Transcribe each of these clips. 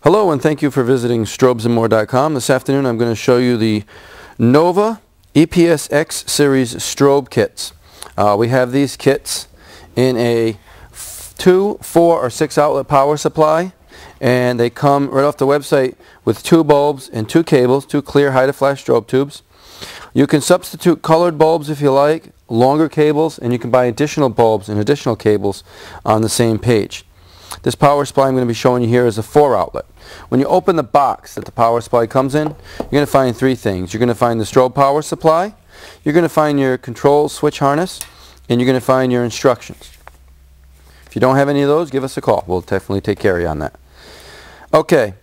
Hello and thank you for visiting strobesandmore.com. This afternoon I'm going to show you the Nova EPSX series strobe kits. We have these kits in a 2, 4, or 6 outlet power supply, and they come right off the website with 2 bulbs and 2 cables, 2 clear high-to-flash strobe tubes. You can substitute colored bulbs if you like, longer cables, and you can buy additional bulbs and additional cables on the same page. This power supply I'm going to be showing you here is a 4 outlet. When you open the box that the power supply comes in, you're going to find 3 things. You're going to find the strobe power supply, you're going to find your control switch harness, and you're going to find your instructions. If you don't have any of those, give us a call. We'll definitely take care of you on that. Okay,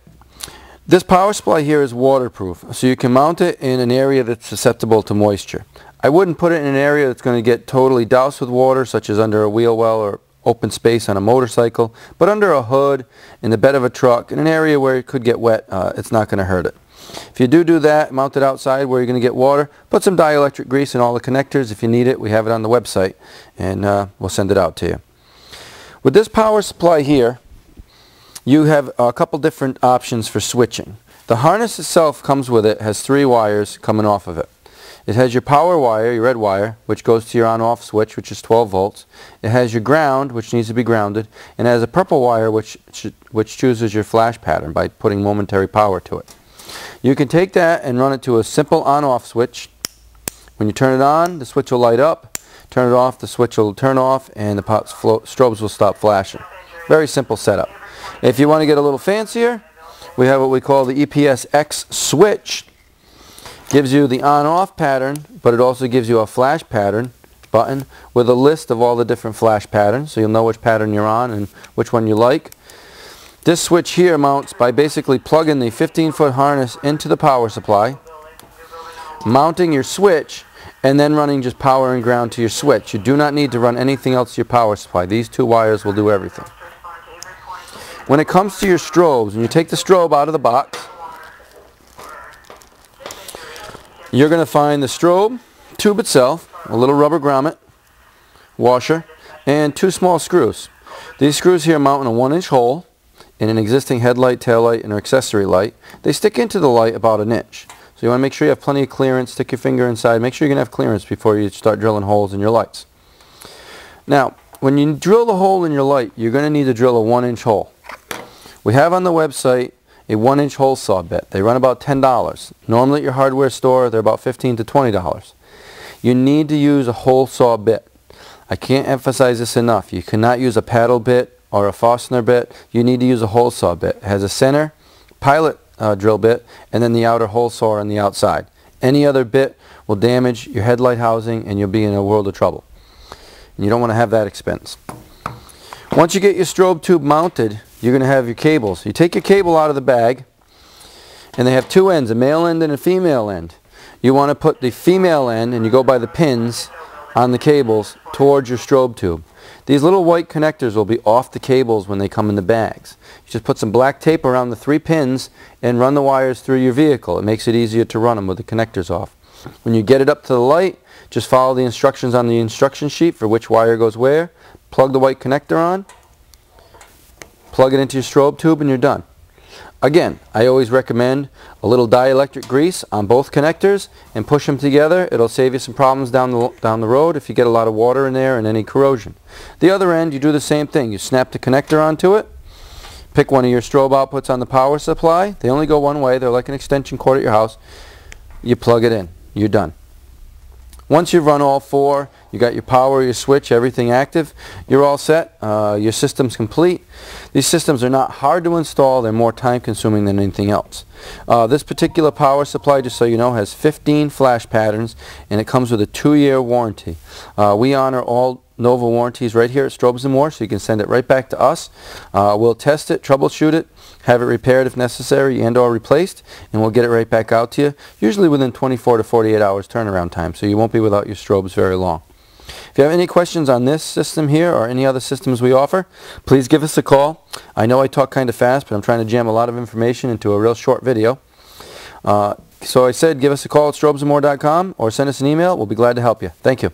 this power supply here is waterproof, so you can mount it in an area that's susceptible to moisture. I wouldn't put it in an area that's going to get totally doused with water, such as under a wheel well or open space on a motorcycle, but under a hood, in the bed of a truck, in an area where it could get wet, it's not going to hurt it. If you do that, mount it outside where you're going to get water, put some dielectric grease in all the connectors. If you need it, we have it on the website, and we'll send it out to you. With this power supply here, you have a couple different options for switching. The harness itself comes with it, has 3 wires coming off of it. It has your power wire, your red wire, which goes to your on-off switch, which is 12 volts. It has your ground, which needs to be grounded, and it has a purple wire, which chooses your flash pattern by putting momentary power to it. You can take that and run it to a simple on-off switch. When you turn it on, the switch will light up. Turn it off, the switch will turn off, and the strobes will stop flashing. Very simple setup. If you want to get a little fancier, we have what we call the EPSX switch. Gives you the on-off pattern, but it also gives you a flash pattern button with a list of all the different flash patterns, so you'll know which pattern you're on and which one you like. This switch here mounts by basically plugging the 15-foot harness into the power supply, mounting your switch, and then running just power and ground to your switch. You do not need to run anything else to your power supply. These 2 wires will do everything. When it comes to your strobes, when you take the strobe out of the box, you're going to find the strobe tube itself, a little rubber grommet, washer, and 2 small screws. These screws here mount in a 1-inch hole in an existing headlight, taillight, and accessory light. They stick into the light about 1 inch. So you want to make sure you have plenty of clearance. Stick your finger inside. Make sure you're going to have clearance before you start drilling holes in your lights. Now, when you drill the hole in your light, you're going to need to drill a 1-inch hole. We have on the website a 1-inch hole saw bit. They run about $10. Normally at your hardware store, they're about $15 to $20. You need to use a hole saw bit. I can't emphasize this enough. You cannot use a paddle bit or a Forstner bit. You need to use a hole saw bit. It has a center pilot drill bit and then the outer hole saw on the outside. Any other bit will damage your headlight housing and you'll be in a world of trouble. And you don't want to have that expense. Once you get your strobe tube mounted, you're going to have your cables. You take your cable out of the bag, and they have 2 ends, a male end and a female end. You want to put the female end, and you go by the pins on the cables, towards your strobe tube. These little white connectors will be off the cables when they come in the bags. You just put some black tape around the 3 pins and run the wires through your vehicle. It makes it easier to run them with the connectors off. When you get it up to the light, just follow the instructions on the instruction sheet for which wire goes where. Plug the white connector on, plug it into your strobe tube, and you're done. Again, I always recommend a little dielectric grease on both connectors and push them together. It'll save you some problems down the road if you get a lot of water in there and any corrosion. The other end, you do the same thing. You snap the connector onto it, pick one of your strobe outputs on the power supply. They only go one way. They're like an extension cord at your house. You plug it in. You're done. Once you've run all 4, you got your power, your switch, everything active, you're all set. Your system's complete. These systems are not hard to install. They're more time consuming than anything else. This particular power supply, just so you know, has 15 flash patterns, and it comes with a 2-year warranty. We honor all Nova warranties right here at Strobes & More, so you can send it right back to us. We'll test it, troubleshoot it, have it repaired if necessary and or replaced, and we'll get it right back out to you, usually within 24 to 48 hours turnaround time, so you won't be without your strobes very long. If you have any questions on this system here or any other systems we offer, please give us a call. I know I talk kind of fast, but I'm trying to jam a lot of information into a real short video. So I said give us a call at strobesandmore.com or send us an email. We'll be glad to help you. Thank you.